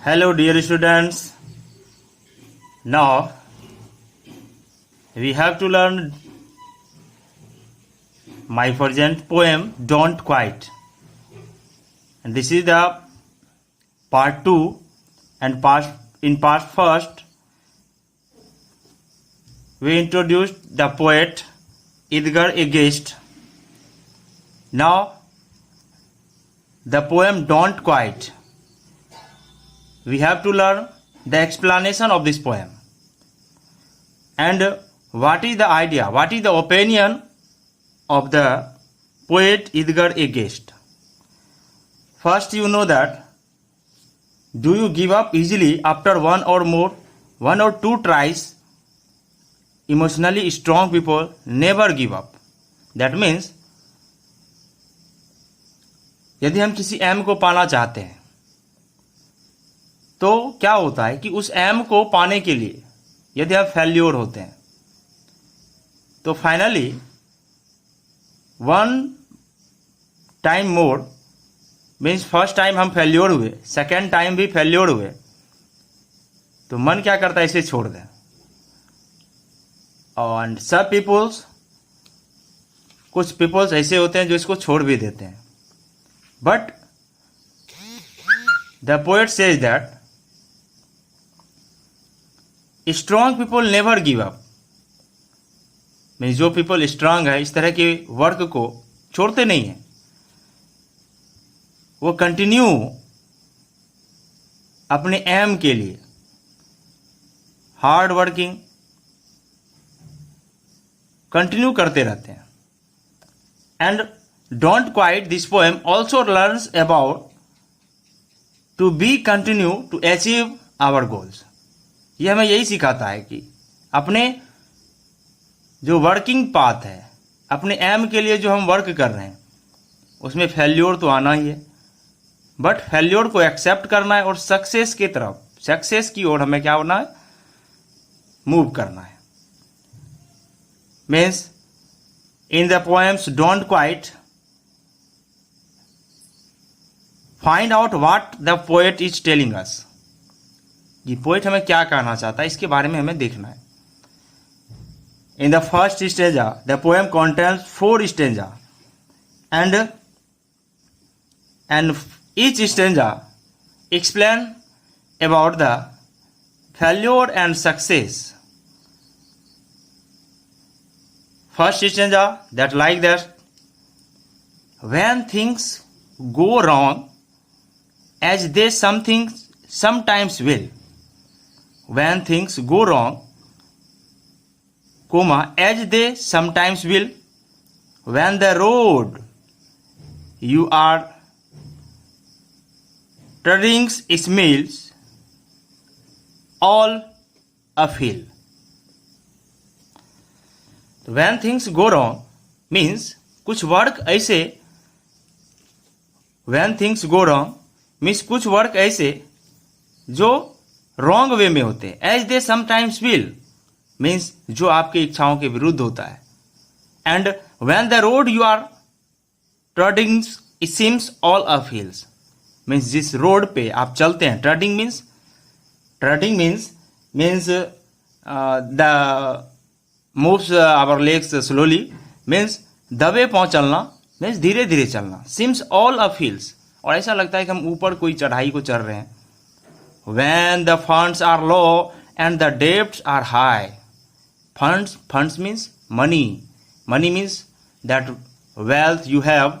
Hello dear students. Now we have to learn my present poem Don't Quit. And this is the part 2 and part first we introduced the poet Edgar Against. Now the poem Don't Quit. We have to learn the explanation of this poem and what is the idea, what is the opinion of the poet Edgar Against. First, you know that do you give up easily after one or two tries? Emotionally strong people never give up. That means यदि हम किसी M को पाना चाहते हैं तो क्या होता है कि उस एम को पाने के लिए यदि आप फेल्योर होते हैं तो finally one time more means first time हम फेल्योर हुए, सेकेंड टाइम भी फेल्योर हुए, तो मन क्या करता है इसे छोड़ दें. और सब पीपल्स, कुछ पीपल्स ऐसे होते हैं जो इसको छोड़ भी देते हैं. But the poet says that strong people never give up. Means जो पीपल स्ट्रांग है इस तरह के वर्क को छोड़ते नहीं हैं, वो कंटिन्यू अपने एम के लिए हार्ड वर्किंग कंटिन्यू करते रहते हैं. And don't quit this poem also learns about to be continue to achieve our goals. ये हमें यही सिखाता है कि अपने जो वर्किंग पाथ है, अपने एम के लिए जो हम वर्क कर रहे हैं उसमें फेल्योर तो आना ही है, बट फेल्योर को एक्सेप्ट करना है और सक्सेस की तरफ, सक्सेस की ओर हमें क्या होना है, मूव करना है. Means in the poems don't quite find out what the poet is telling us. ये पोएट हमें क्या कहना चाहता है इसके बारे में हमें देखना है. In the first stanza the poem contains 4 stanza and each stanza explain about the failure and success. First stanza that like that, when things go wrong as they sometimes will. When things go wrong, comma, as they sometimes will, when the road you are treading smells all uphill. When things go wrong means कुछ work ऐसे, when things go wrong means कुछ work ऐसे जो wrong way में होते हैं. As they sometimes will means जो आपकी इच्छाओं के विरुद्ध होता है. And when the road you are treading it seems all up hills means जिस रोड पे आप चलते हैं, treading means the moves our legs slowly means दबे पांव चलना मीन्स धीरे धीरे चलना. सीम्स ऑल अप हिल्स और ऐसा लगता है कि हम ऊपर कोई चढ़ाई को चढ़ रहे हैं. When the funds are low and the debts are high. Funds means money. Money means that wealth you have,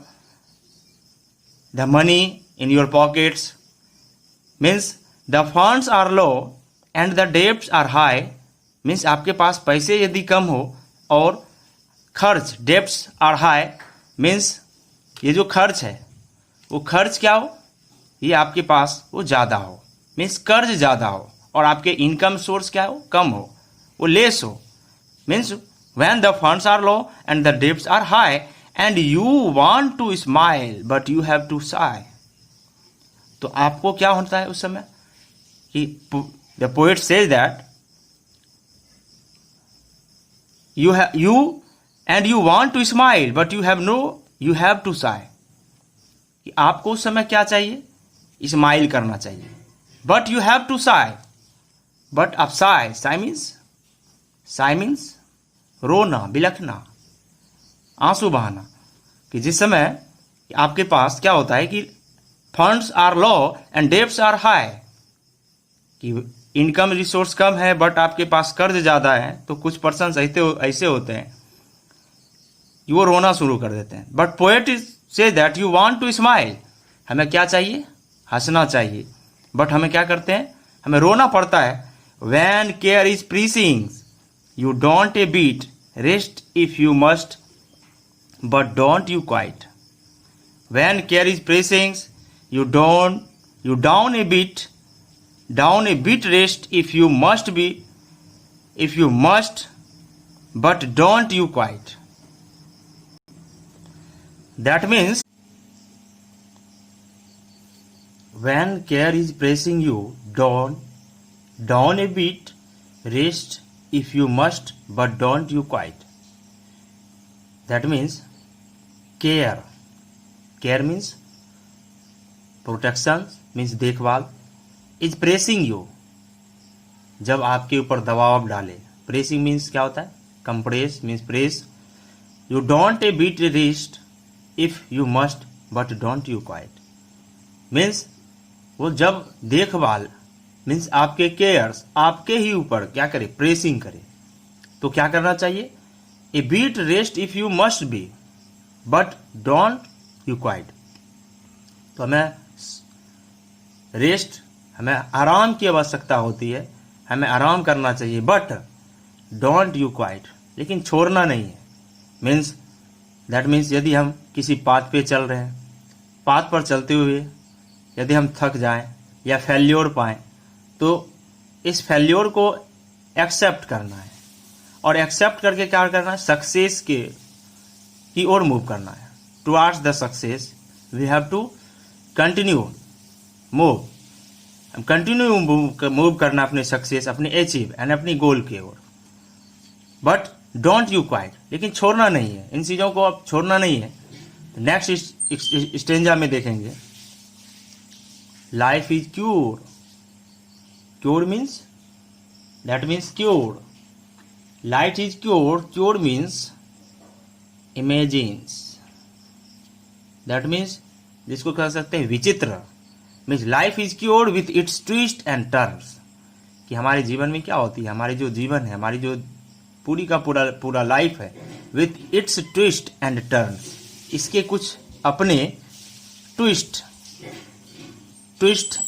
the money in your pockets. Means the funds are low and the debts are high. Means आपके पास पैसे यदि कम हो और खर्च debts are high means ये जो खर्च है वो खर्च क्या हो, ये आपके पास वो ज़्यादा हो, मीन्स कर्ज ज़्यादा हो और आपके इनकम सोर्स क्या हो, कम हो, वो लेस हो. Means when the funds are low and the debts are high and you want to smile but you have to sigh. तो आपको क्या होता है उस समय कि the poet says that you want to smile but you have to sigh. कि आपको उस समय क्या चाहिए, स्माइल करना चाहिए but you have to sigh. But अब sigh means रोना, बिलखना, आंसू बहाना। कि जिस समय आपके पास क्या होता है कि funds are low and debts are high, कि इनकम रिसोर्स कम है बट आपके पास कर्ज ज्यादा है, तो कुछ पर्सन ऐसे होते हैं कि वो रोना शुरू कर देते हैं। But poet say that you want to smile, हमें क्या चाहिए? हंसना चाहिए। बट हमें क्या करते हैं? हमें रोना पड़ता है। When care is pressing you don't a beat, rest if you must but don't you quit. When care is pressing you down a beat, rest if you must, but don't you quite. That means when care is pressing you, down a bit, rest if you must, but don't you quite. That means care means protection, means देखभाल। Is pressing you, जब आपके ऊपर दबाव डाले। Pressing means क्या होता है? Compress means press. You don't a beat rest if you must but don't you quit, means वो जब देखभाल मीन्स आपके केयर्स आपके ही ऊपर क्या करे? प्रेसिंग करे। तो क्या करना चाहिए? A beat rest if you must be but don't you quit. तो हमें रेस्ट, हमें आराम की आवश्यकता होती है, हमें आराम करना चाहिए, बट डोंट यू क्वाइट, लेकिन छोड़ना नहीं है। दैट मीन्स यदि हम किसी पाथ पे चल रहे हैं, पाथ पर चलते हुए यदि हम थक जाएं या फेल्योर पाएं, तो इस फेल्योर को एक्सेप्ट करना है, और एक्सेप्ट करके क्या करना है? सक्सेस की ओर मूव करना है। Towards the success we have to continue move, हम कंटिन्यू मूव करना अपने सक्सेस, अपने अचीव एंड अपनी गोल की ओर। बट डोंट यू क्वाइट, लेकिन छोड़ना नहीं है, इन चीजों को अब छोड़ना नहीं है। नेक्स्ट स्टेंजा में देखेंगे, life is cure. Cure means cure. Life is cure means imagines. That means जिसको कह सकते हैं विचित्र, means life is cured with its twist and turns. कि हमारे जीवन में क्या होती है? हमारी जो जीवन है, हमारी जो पूरी का पूरा लाइफ है, with its twist and turns, इसके कुछ अपने ट्विस्ट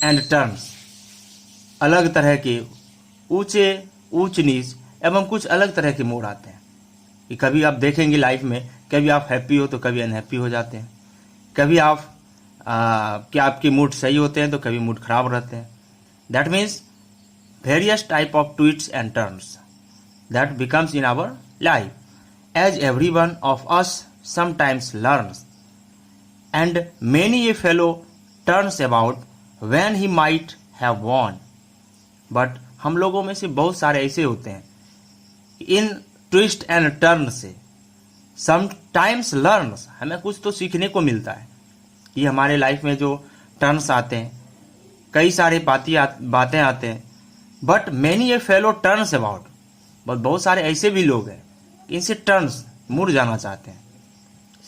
एंड टर्न्स, अलग तरह के ऊंच नीच एवं कुछ अलग तरह के मोड़ आते हैं। कि कभी आप देखेंगे लाइफ में, कभी आप हैप्पी हो तो कभी अनहैप्पी हो जाते हैं, कभी आप क्या आपके मूड सही होते हैं तो कभी मूड खराब रहते हैं। That means various type of twist and turns that becomes in our life, as every one of us sometimes learns and many a fellow turns about when he might have won. But हम लोगों में से बहुत सारे ऐसे होते हैं, इन ट्विस्ट एंड टर्न से समटाइम्स लर्न्स, हमें कुछ तो सीखने को मिलता है। कि हमारे लाइफ में जो टर्न्स आते हैं, कई सारे बातें आते हैं, but many a fellow turns about, but बहुत सारे ऐसे भी लोग हैं इनसे टर्न्स मुड़ जाना चाहते हैं,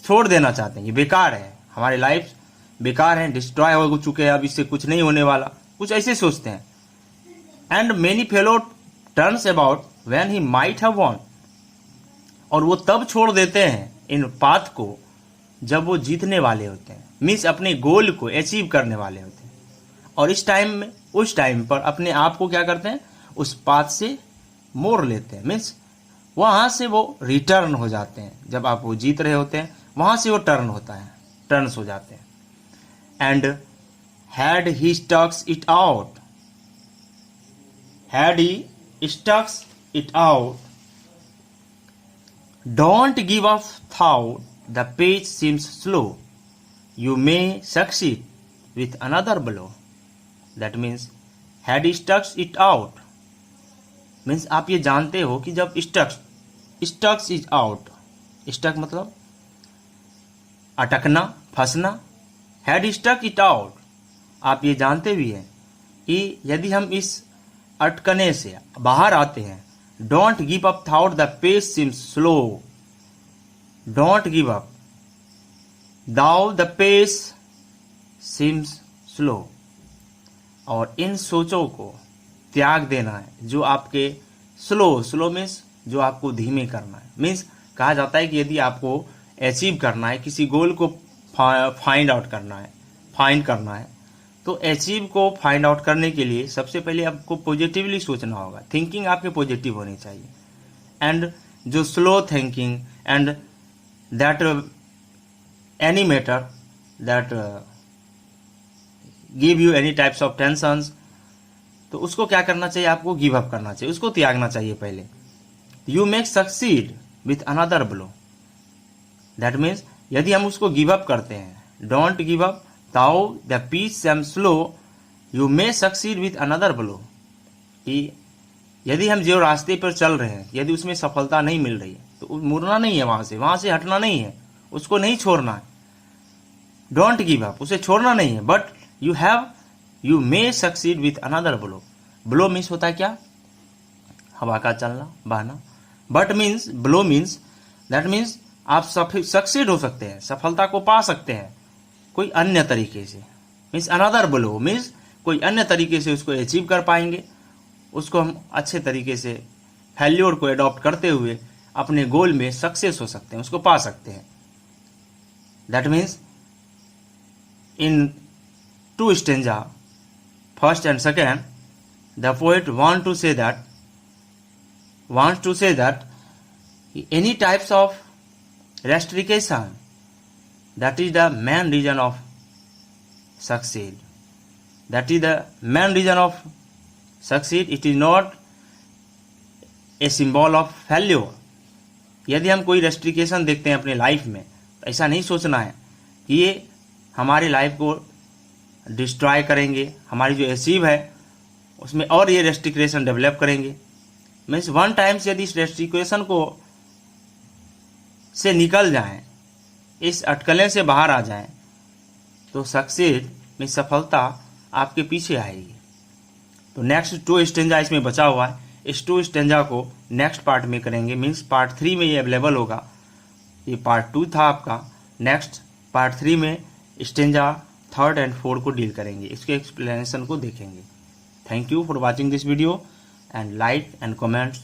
छोड़ देना चाहते हैं, ये बेकार है, हमारी लाइफ बेकार है, डिस्ट्रॉय हो चुके हैं, अब इससे कुछ नहीं होने वाला, कुछ ऐसे सोचते हैं। And many fellow turns about when he might have von, और वो तब छोड़ देते हैं इन पाथ को जब वो जीतने वाले होते हैं, मीन्स अपने गोल को अचीव करने वाले होते हैं। और उस टाइम पर अपने आप को क्या करते हैं? उस पाथ से मोड़ लेते हैं, मीन्स वहां से वो रिटर्न हो जाते हैं। जब आप वो जीत रहे होते हैं वहां से वो टर्न्स हो जाते हैं। And had he stuck it out, don't give up though the page seems slow, you may succeed with another blow. That means had stuck it out means आप ये जानते हो कि जब stuck is out, stuck मतलब अटकना, फंसना। had stuck it out, आप ये जानते भी हैं कि यदि हम इस अटकने से बाहर आते हैं, don't give up though the pace seems slow, don't give up though the pace seems slow, और इन सोचों को त्याग देना है जो आपके स्लो मीन्स जो आपको धीमे करना है। मीन्स कहा जाता है कि यदि आपको अचीव करना है, किसी गोल को फाइंड करना है, तो अचीव को फाइंड आउट करने के लिए सबसे पहले आपको पॉजिटिवली सोचना होगा। थिंकिंग आपके पॉजिटिव होनी चाहिए, एंड जो slow thinking and that any matter that give you any types of tensions, तो उसको क्या करना चाहिए, आपको गिव अप करना चाहिए, उसको त्यागना चाहिए पहले। You make succeed with another blow, that means यदि हम उसको गिव अप करते हैं, don't give up though the peace seem slow, you may succeed with another blow, कि यदि हम जो रास्ते पर चल रहे हैं यदि उसमें सफलता नहीं मिल रही है तो मुड़ना नहीं है, वहां से हटना नहीं है, उसको नहीं छोड़ना है, डोंट गिव अप, उसे छोड़ना नहीं है, but you may succeed with another blow. Blow means होता है क्या, हवा का चलना, बहना, but means blow means that means आप सक्सीड हो सकते हैं, सफलता को पा सकते हैं कोई अन्य तरीके से, मीन्स अनदर ब्लो मीन्स कोई अन्य तरीके से उसको अचीव कर पाएंगे, उसको हम अच्छे तरीके से फेल्योर को अडॉप्ट करते हुए अपने गोल में सक्सेस हो सकते हैं, उसको पा सकते हैं। That means in two stanza, first and second, the poet wants to say that any types of restriction, that is the main reason of succeed. That is the main reason of succeed. It is not a symbol of failure. यदि हम कोई restriction देखते हैं अपने life में, तो ऐसा नहीं सोचना है कि ये हमारी लाइफ को डिस्ट्रॉय करेंगे, हमारी जो अचीव है उसमें और ये रेस्ट्रिकेशन डेवलप करेंगे। मीन्स वन टाइम्स यदि इस रेस्ट्रिकेशन को से निकल जाएं, इस अटकलें से बाहर आ जाएं, तो सक्सेस में सफलता आपके पीछे आएगी। तो नेक्स्ट 2 स्टेंजा इसमें बचा हुआ है, इस 2 स्टेंजा को नेक्स्ट पार्ट में करेंगे, मीन्स पार्ट 3 में ये अवेलेबल होगा। ये पार्ट 2 था आपका, नेक्स्ट पार्ट 3 में स्टेंजा 3rd and 4 को डील करेंगे, इसके एक्सप्लेनेशन को देखेंगे। Thank you for watching this video and like and comment